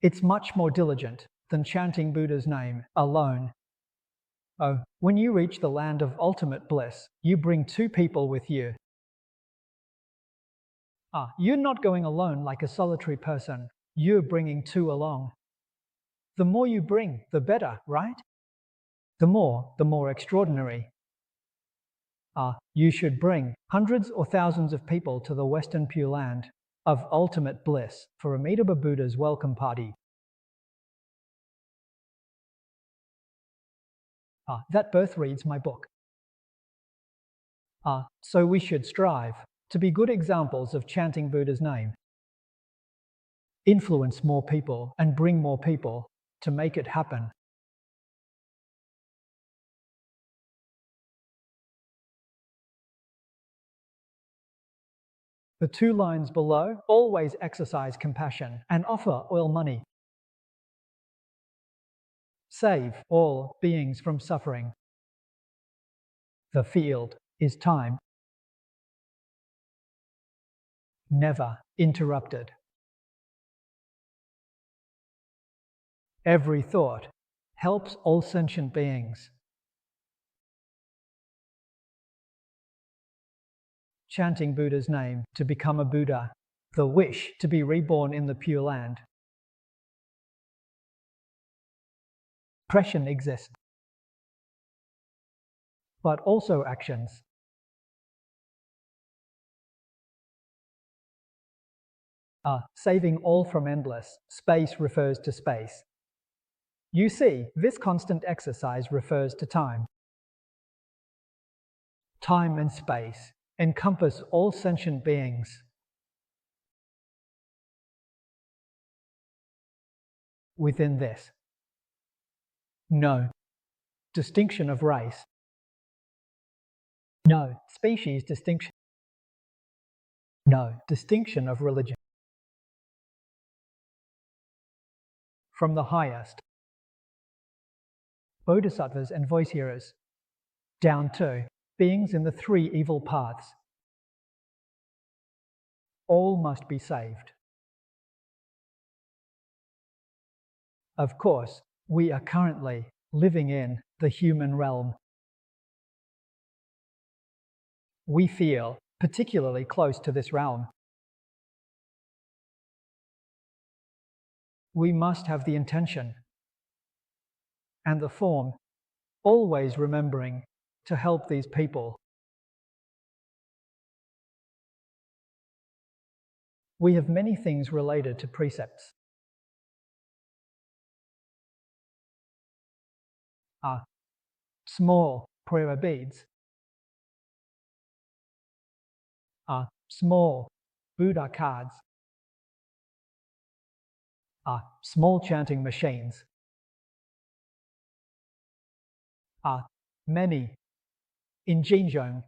It's much more diligent than chanting Buddha's name alone. Oh, when you reach the land of ultimate bliss, you bring two people with you. You're not going alone like a solitary person. You're bringing two along. The more you bring, the better, right? The more extraordinary. You should bring hundreds or thousands of people to the Western Pure Land of ultimate bliss for Amitabha Buddha's welcome party. That birth reads my book. So we should strive to be good examples of chanting Buddha's name. Influence more people and bring more people to make it happen. The two lines below: always exercise compassion and offer oil money. Save all beings from suffering. The field is time, never interrupted. Every thought helps all sentient beings. Chanting Buddha's name to become a Buddha, the wish to be reborn in the Pure Land. Impression exists, but also actions. Saving all from endless. Space refers to space. You see, this constant exercise refers to time. Time and space encompass all sentient beings. Within this, no distinction of race, no species distinction, no distinction of religion. From the highest bodhisattvas and voice hearers down to beings in the three evil paths, all must be saved. Of course, we are currently living in the human realm. We feel particularly close to this realm. We must have the intention and the form, always remembering to help these people. We have many things related to precepts. Small prayer beads, small Buddha cards, small chanting machines, many in Jinzhong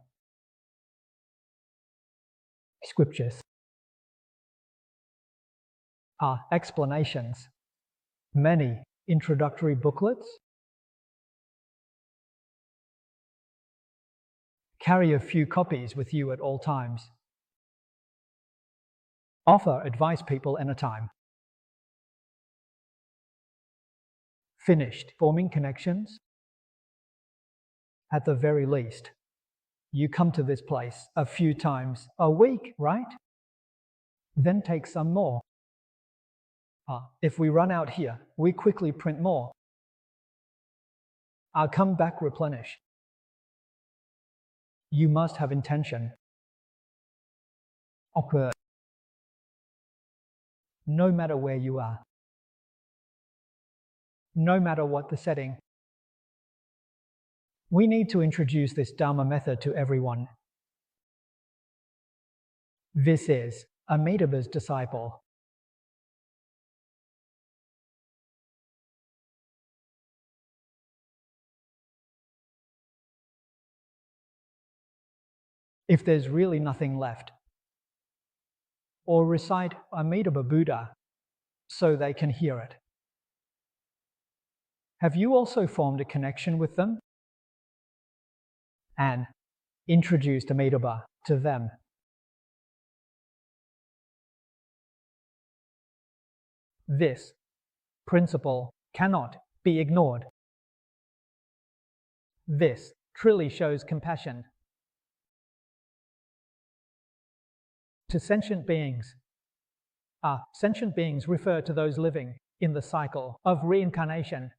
scriptures, explanations, many introductory booklets. Carry a few copies with you at all times. Offer advice people anytime. Finished forming connections? At the very least, you come to this place a few times a week, right? Then take some more. If we run out here, we quickly print more. I'll come back replenish. You must have intention. Occur. No matter where you are. No matter what the setting. We need to introduce this Dharma method to everyone. This is Amitabha's disciple. If there's really nothing left, or recite Amitabha Buddha so they can hear it. Have you also formed a connection with them and introduced Amitabha to them? This principle cannot be ignored. This truly shows compassion to sentient beings. Sentient beings refer to those living in the cycle of reincarnation,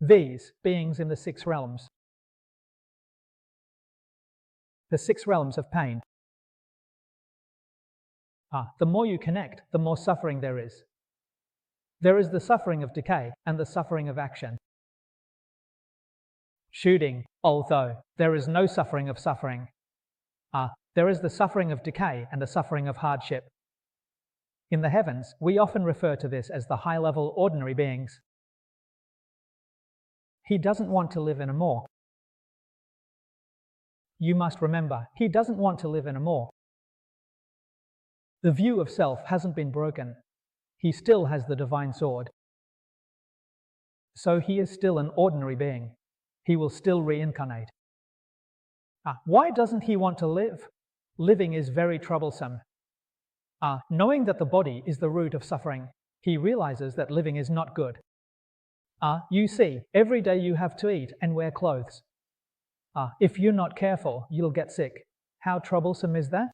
these beings in the 6 realms. The 6 realms of pain. The more you connect, the more suffering there is. There is the suffering of decay and the suffering of action. Shooting, although there is no suffering of suffering. There is the suffering of decay and the suffering of hardship. In the heavens, we often refer to this as the high-level ordinary beings. He doesn't want to live in a more. You must remember, he doesn't want to live in a more. The view of self hasn't been broken. He still has the divine sword. So he is still an ordinary being. He will still reincarnate. Why doesn't he want to live? Living is very troublesome. Knowing that the body is the root of suffering, he realizes that living is not good. You see, every day you have to eat and wear clothes. If you're not careful, you'll get sick. How troublesome is that?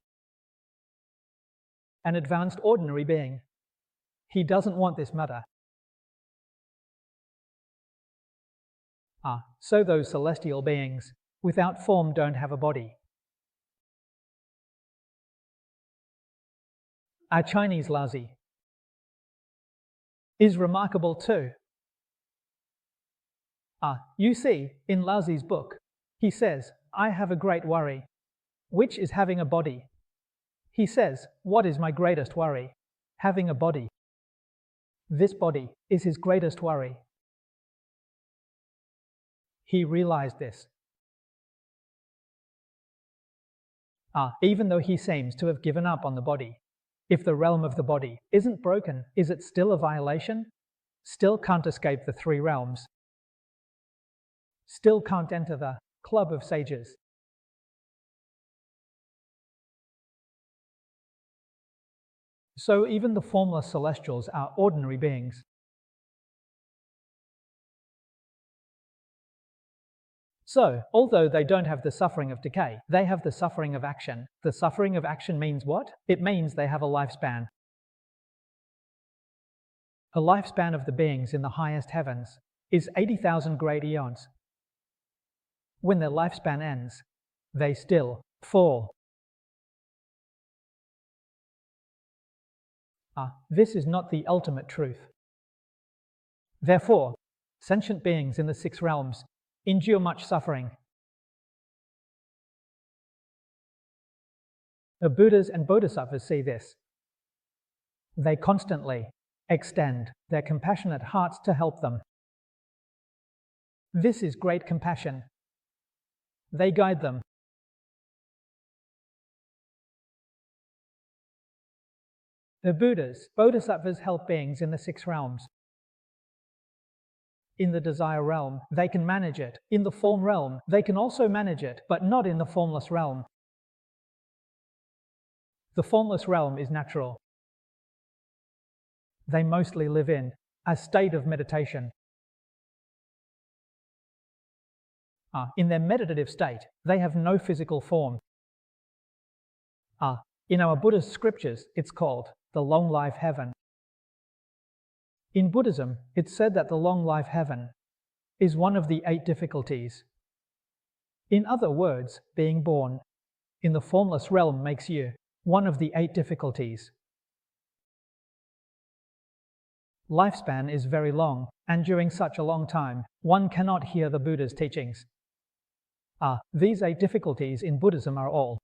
An advanced ordinary being. He doesn't want this matter. So those celestial beings, without form, don't have a body. Our Chinese Laozi is remarkable too. You see, in Laozi's book, he says, I have a great worry, which is having a body. He says, what is my greatest worry? Having a body. This body is his greatest worry. He realized this. Even though he seems to have given up on the body, if the realm of the body isn't broken, is it still a violation? Still can't escape the 3 realms. Still can't enter the club of sages. So even the formless celestials are ordinary beings. So, although they don't have the suffering of decay, they have the suffering of action. The suffering of action means what? It means they have a lifespan. The lifespan of the beings in the highest heavens is 80,000 great eons. When their lifespan ends, they still fall. This is not the ultimate truth. Therefore, sentient beings in the 6 realms endure much suffering. The Buddhas and Bodhisattvas see this. They constantly extend their compassionate hearts to help them. This is great compassion. They guide them. The Buddhas, Bodhisattvas help beings in the 6 realms. In the desire realm, they can manage it. In the form realm, they can also manage it, but not in the formless realm. The formless realm is natural. They mostly live in a state of meditation. In their meditative state, they have no physical form. In our Buddhist scriptures, it's called the long life heaven. In Buddhism, it's said that the long life heaven is one of the 8 difficulties. In other words, being born in the formless realm makes you one of the 8 difficulties. Lifespan is very long, and during such a long time, one cannot hear the Buddha's teachings. These 8 difficulties in Buddhism are all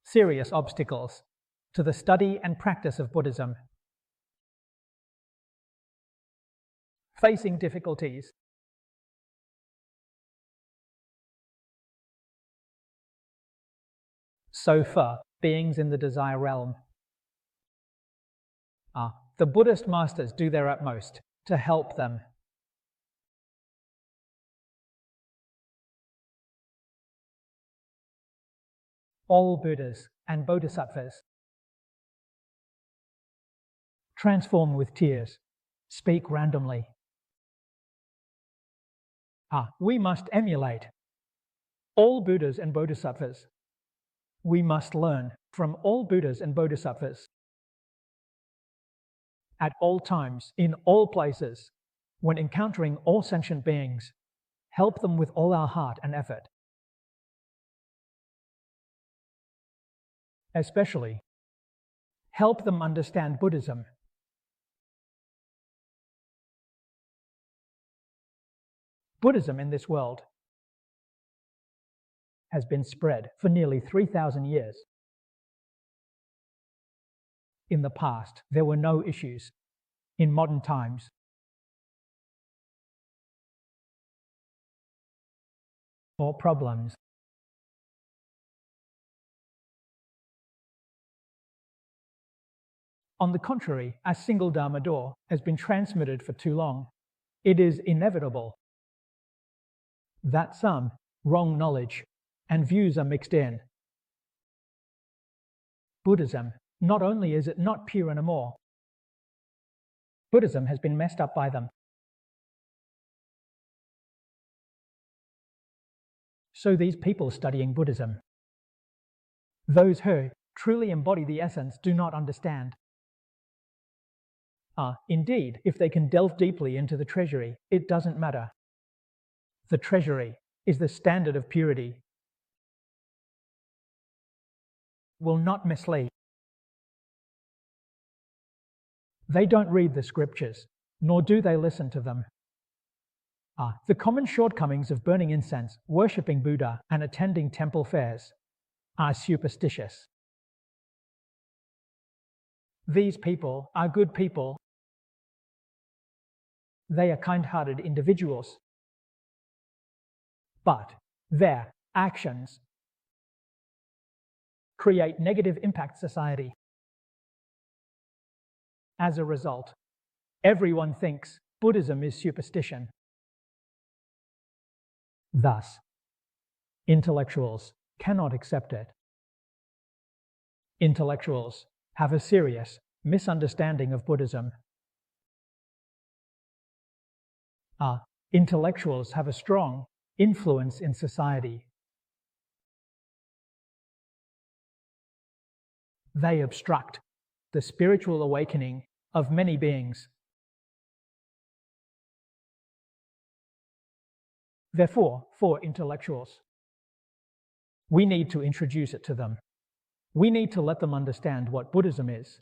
serious obstacles to the study and practice of Buddhism. Facing difficulties. So far, beings in the desire realm. The Buddhist masters do their utmost to help them. All Buddhas and Bodhisattvas transform with tears, speak randomly. We must emulate all Buddhas and Bodhisattvas. We must learn from all Buddhas and Bodhisattvas. At all times, in all places, when encountering all sentient beings, help them with all our heart and effort. Especially, help them understand Buddhism. Buddhism in this world has been spread for nearly 3,000 years. In the past, there were no issues. In modern times, or problems. On the contrary, a single Dharma door has been transmitted for too long. It is inevitable that some wrong knowledge and views are mixed in. Buddhism, not only is it not pure anymore, Buddhism has been messed up by them. So these people studying Buddhism, those who truly embody the essence, do not understand. Indeed, if they can delve deeply into the treasury, it doesn't matter. The treasury is the standard of purity. Will not mislead. They don't read the scriptures, nor do they listen to them. The common shortcomings of burning incense, worshipping Buddha, and attending temple fairs are superstitious. These people are good people. They are kind-hearted individuals. But their actions create negative impact society. As a result, everyone thinks Buddhism is superstition. Thus, intellectuals cannot accept it. Intellectuals have a serious misunderstanding of Buddhism. Intellectuals have a strong influence in society. They obstruct the spiritual awakening of many beings. Therefore, for intellectuals, we need to introduce it to them. We need to let them understand what Buddhism is.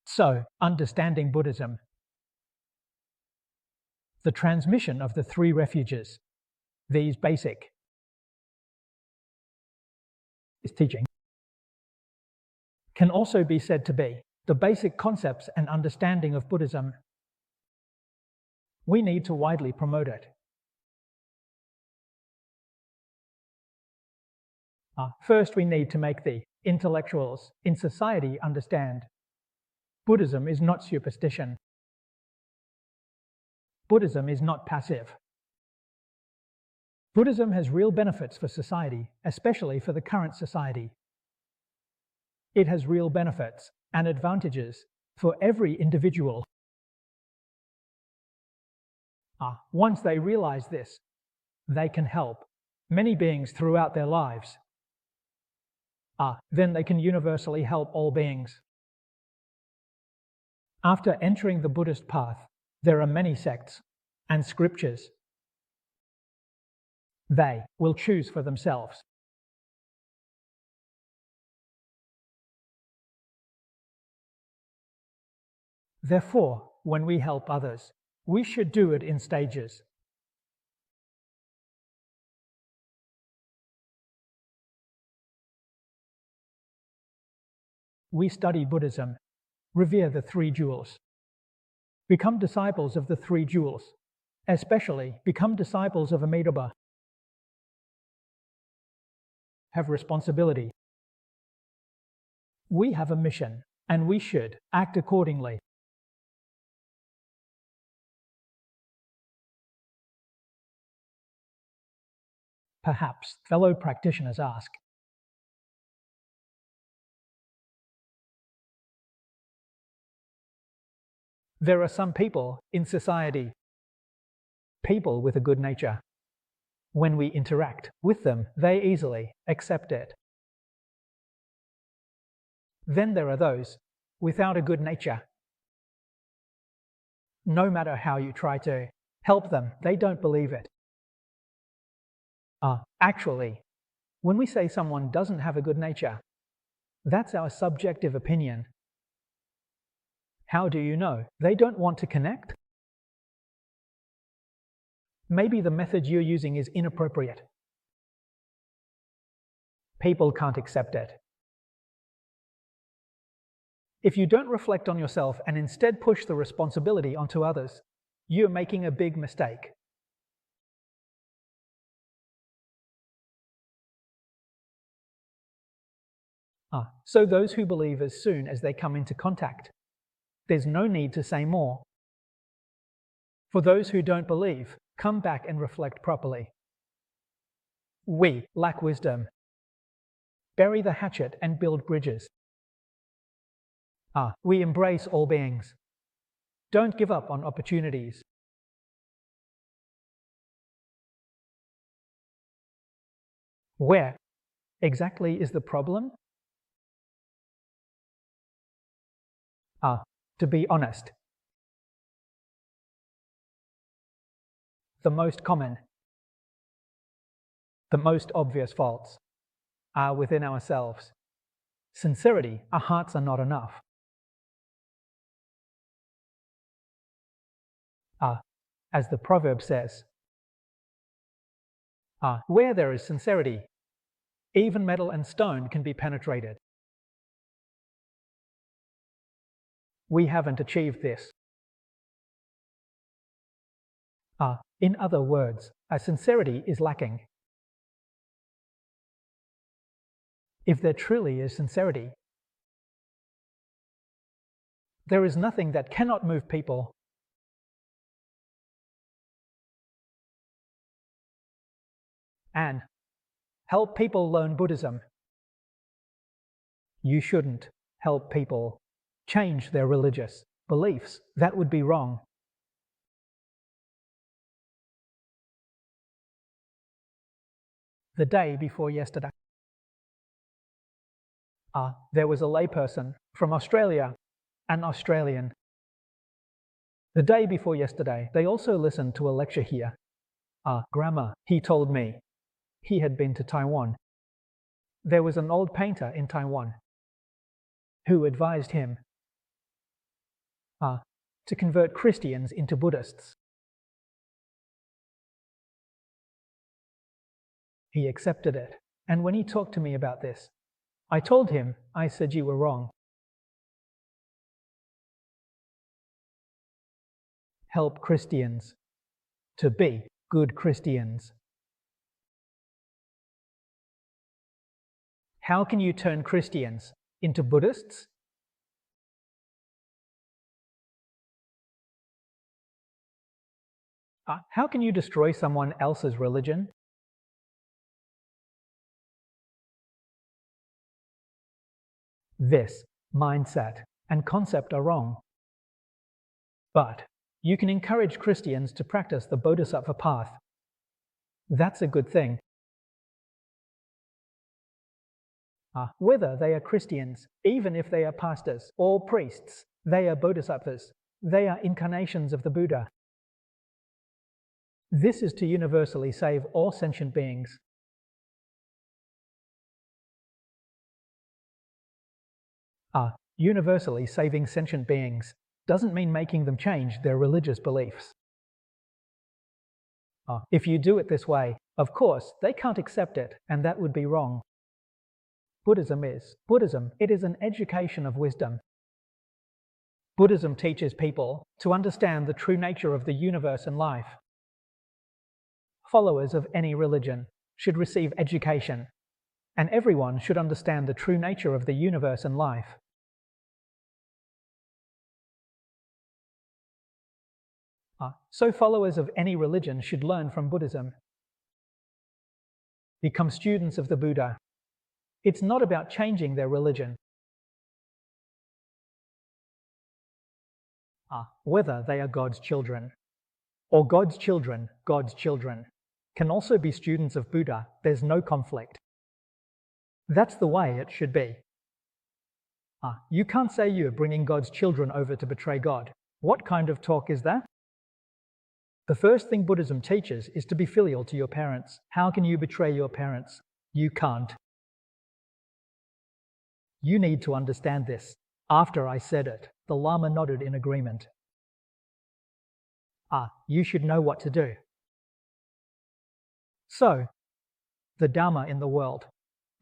So, understanding Buddhism, the transmission of the three refuges, these basic teaching, can also be said to be the basic concepts and understanding of Buddhism. We need to widely promote it. First, we need to make the intellectuals in society understand Buddhism is not superstition. Buddhism is not passive. Buddhism has real benefits for society, especially for the current society. It has real benefits and advantages for every individual. Once they realize this, they can help many beings throughout their lives. Then they can universally help all beings. After entering the Buddhist path, there are many sects and scriptures. They will choose for themselves. Therefore, when we help others, we should do it in stages. We study Buddhism, revere the three jewels, become disciples of the three jewels, especially become disciples of Amitabha, have responsibility. We have a mission, and we should act accordingly. Perhaps fellow practitioners ask, There are some people in society, people with a good nature. When we interact with them, they easily accept it. Then there are those without a good nature. No matter how you try to help them, they don't believe it. Actually, when we say someone doesn't have a good nature, that's our subjective opinion. How do you know? They don't want to connect? Maybe the method you're using is inappropriate. People can't accept it. If you don't reflect on yourself and instead push the responsibility onto others, you're making a big mistake. So those who believe as soon as they come into contact, there's no need to say more. For those who don't believe, come back and reflect properly. We lack wisdom. Bury the hatchet and build bridges. We embrace all beings. Don't give up on opportunities. Where exactly is the problem? To be honest, the most common, the most obvious faults are within ourselves. Sincerity, our hearts are not enough. As the proverb says, where there is sincerity, even metal and stone can be penetrated. We haven't achieved this. In other words, our sincerity is lacking. If there truly is sincerity, there is nothing that cannot move people. And help people learn Buddhism. You shouldn't help people change their religious beliefs. That would be wrong. The day before yesterday, there was a layperson from Australia, an Australian. The day before yesterday, they also listened to a lecture here. Grammar, he told me. He had been to Taiwan. There was an old painter in Taiwan who advised him to convert Christians into Buddhists. He accepted it, and when he talked to me about this, I told him, I said you were wrong. Help Christians to be good Christians. How can you turn Christians into Buddhists? How can you destroy someone else's religion? This mindset and concept are wrong. But you can encourage Christians to practice the Bodhisattva path. That's a good thing. Whether they are Christians, even if they are pastors or priests, they are Bodhisattvas. They are incarnations of the Buddha. This is to universally save all sentient beings. Universally saving sentient beings doesn't mean making them change their religious beliefs. If you do it this way, of course, they can't accept it, and that would be wrong. Buddhism, it is an education of wisdom. Buddhism teaches people to understand the true nature of the universe and life. Followers of any religion should receive education, and everyone should understand the true nature of the universe and life. So followers of any religion should learn from Buddhism. Become students of the Buddha. It's not about changing their religion. Whether they are God's children or God's children, can also be students of Buddha. There's no conflict. That's the way it should be. You can't say you're bringing God's children over to betray God. What kind of talk is that? The first thing Buddhism teaches is to be filial to your parents. How can you betray your parents? You can't. You need to understand this. After I said it, the Lama nodded in agreement. You should know what to do. So, the Dharma in the world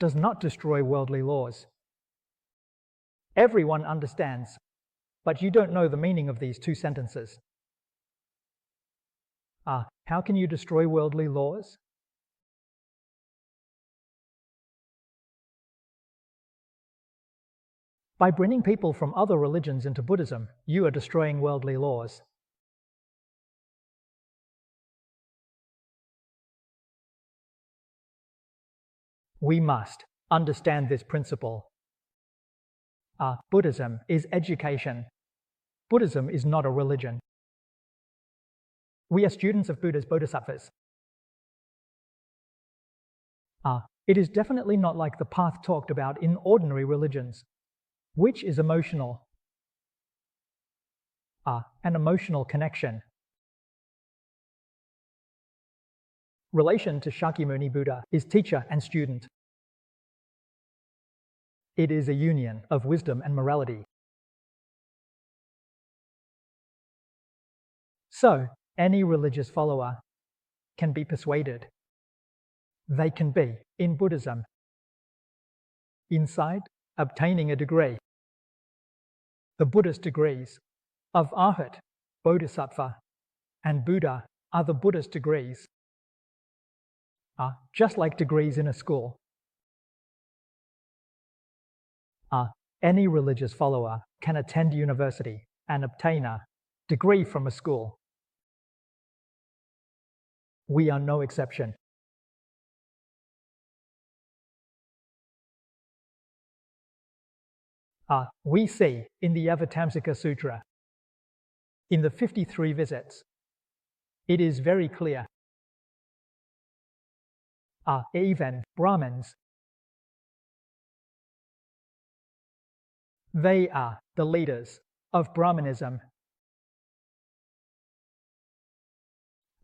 does not destroy worldly laws. Everyone understands, but you don't know the meaning of these two sentences. How can you destroy worldly laws? By bringing people from other religions into Buddhism, you are destroying worldly laws. We must understand this principle. Buddhism is education. Buddhism is not a religion. We are students of Buddha's bodhisattvas. It is definitely not like the path talked about in ordinary religions, which is emotional. An emotional connection. Relation to Shakyamuni Buddha is teacher and student. It is a union of wisdom and morality. So, any religious follower can be persuaded. They can be in Buddhism. Inside, obtaining a degree. The Buddhist degrees of Arhat, Bodhisattva, and Buddha are the Buddhist degrees. Just like degrees in a school. Any religious follower can attend university and obtain a degree from a school. We are no exception. We see in the Avatamsaka Sutra, in the 53 visits, it is very clear. Even Brahmins, they are the leaders of Brahmanism.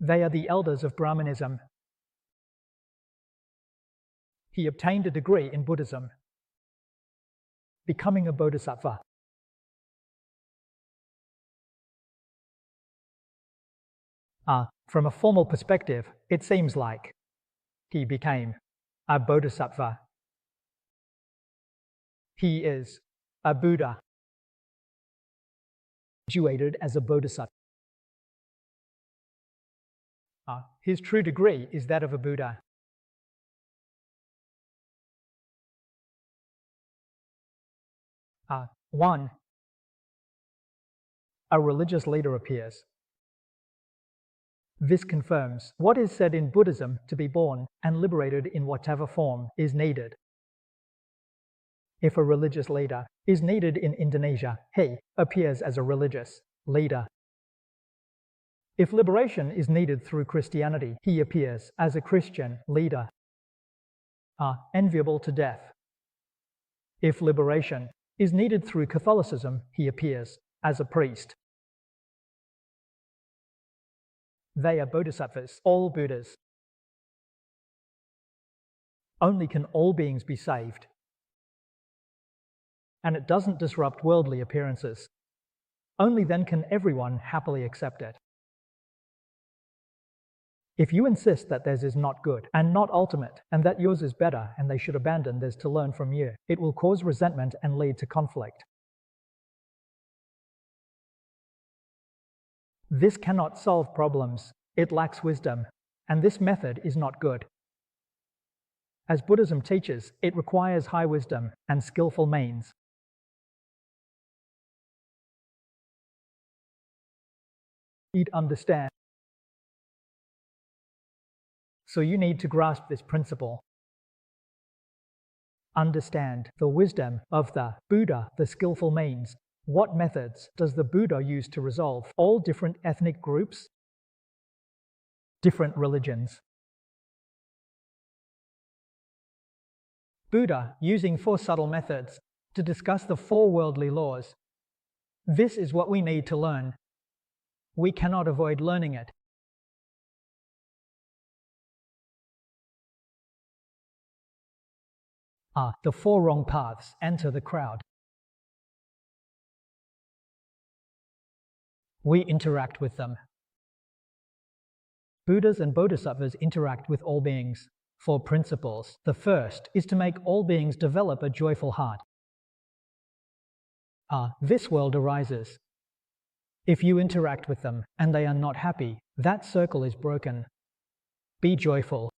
They are the elders of Brahmanism. He obtained a degree in Buddhism, becoming a bodhisattva. From a formal perspective, it seems like he became a bodhisattva. He is a Buddha, graduated as a bodhisattva. His true degree is that of a Buddha. One, a religious leader appears. This confirms what is said in Buddhism: to be born and liberated in whatever form is needed. If a religious leader is needed in Indonesia, he appears as a religious leader. If liberation is needed through Christianity, he appears as a Christian leader. Enviable to death. If liberation is needed through Catholicism, he appears as a priest. They are bodhisattvas, all Buddhas. Only can all beings be saved. And it doesn't disrupt worldly appearances. Only then can everyone happily accept it. If you insist that theirs is not good and not ultimate, and that yours is better and they should abandon theirs to learn from you, it will cause resentment and lead to conflict. This cannot solve problems. It lacks wisdom, and this method is not good. As Buddhism teaches, it requires high wisdom and skillful means. You'd understand. So you need to grasp this principle. Understand the wisdom of the Buddha, the skillful means. What methods does the Buddha use to resolve all different ethnic groups, different religions? Buddha using 4 subtle methods to discuss the 4 worldly laws. This is what we need to learn. We cannot avoid learning it. The 4 wrong paths enter the crowd. We interact with them. Buddhas and Bodhisattvas interact with all beings. 4 principles. The first is to make all beings develop a joyful heart. This world arises. If you interact with them and they are not happy, that circle is broken. Be joyful.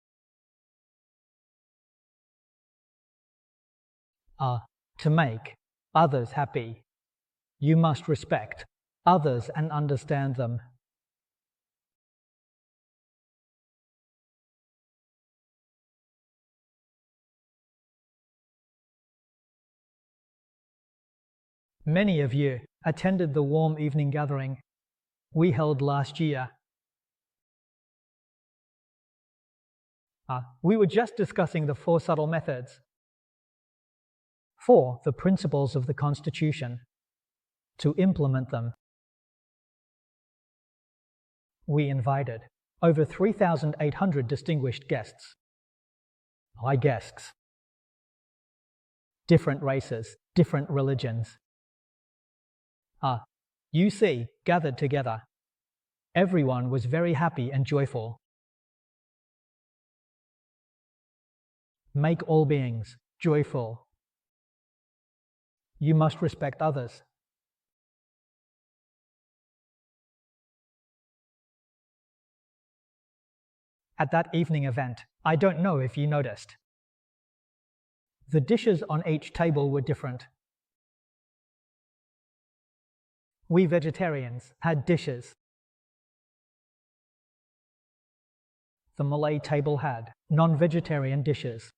To make others happy, you must respect others and understand them. Many of you attended the warm evening gathering we held last year. We were just discussing the 4 subtle methods. 4, the principles of the Constitution. To implement them, we invited over 3,800 distinguished guests. Guests. Different races, different religions. You see, gathered together. Everyone was very happy and joyful. Make all beings joyful. You must respect others. At that evening event, I don't know if you noticed. The dishes on each table were different. We vegetarians had dishes. The Malay table had non-vegetarian dishes.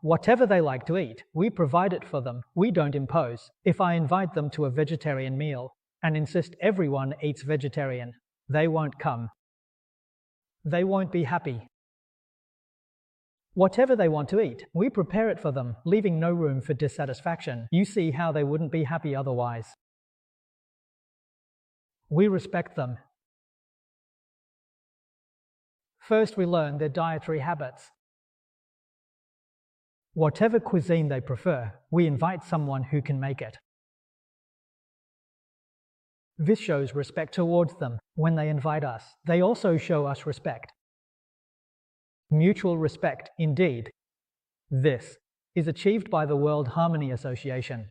Whatever they like to eat, we provide it for them. We don't impose. If I invite them to a vegetarian meal and insist everyone eats vegetarian, they won't come. They won't be happy. Whatever they want to eat, we prepare it for them, leaving no room for dissatisfaction. You see how they wouldn't be happy otherwise. We respect them. First, we learn their dietary habits. Whatever cuisine they prefer, we invite someone who can make it. This shows respect towards them. When they invite us, they also show us respect. Mutual respect, indeed. This is achieved by the World Harmony Association.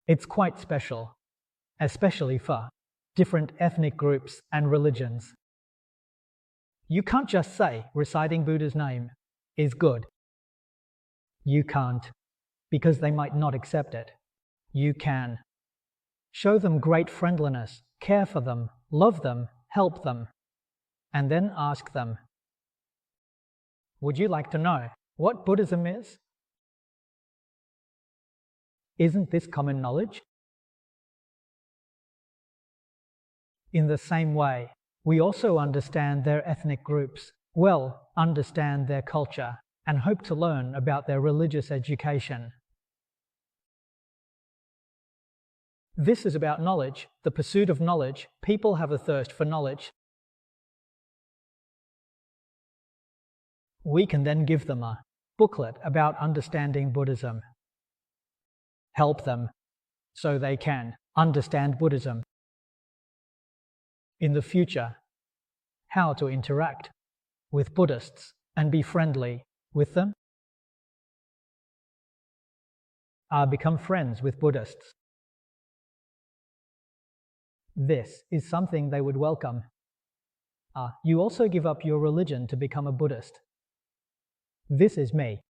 It's quite special, especially for different ethnic groups and religions. You can't just say reciting Buddha's name is good. You can't, because they might not accept it. You can. Show them great friendliness, care for them, love them, help them, and then ask them, would you like to know what Buddhism is? Isn't this common knowledge? In the same way, we also understand their ethnic groups, well, understand their culture, and hope to learn about their religious education. This is about knowledge, the pursuit of knowledge. People have a thirst for knowledge. We can then give them a booklet about understanding Buddhism. Help them so they can understand Buddhism. In the future, how to interact with Buddhists and be friendly with them. Become friends with Buddhists. This is something they would welcome. You also give up your religion to become a Buddhist. This is me.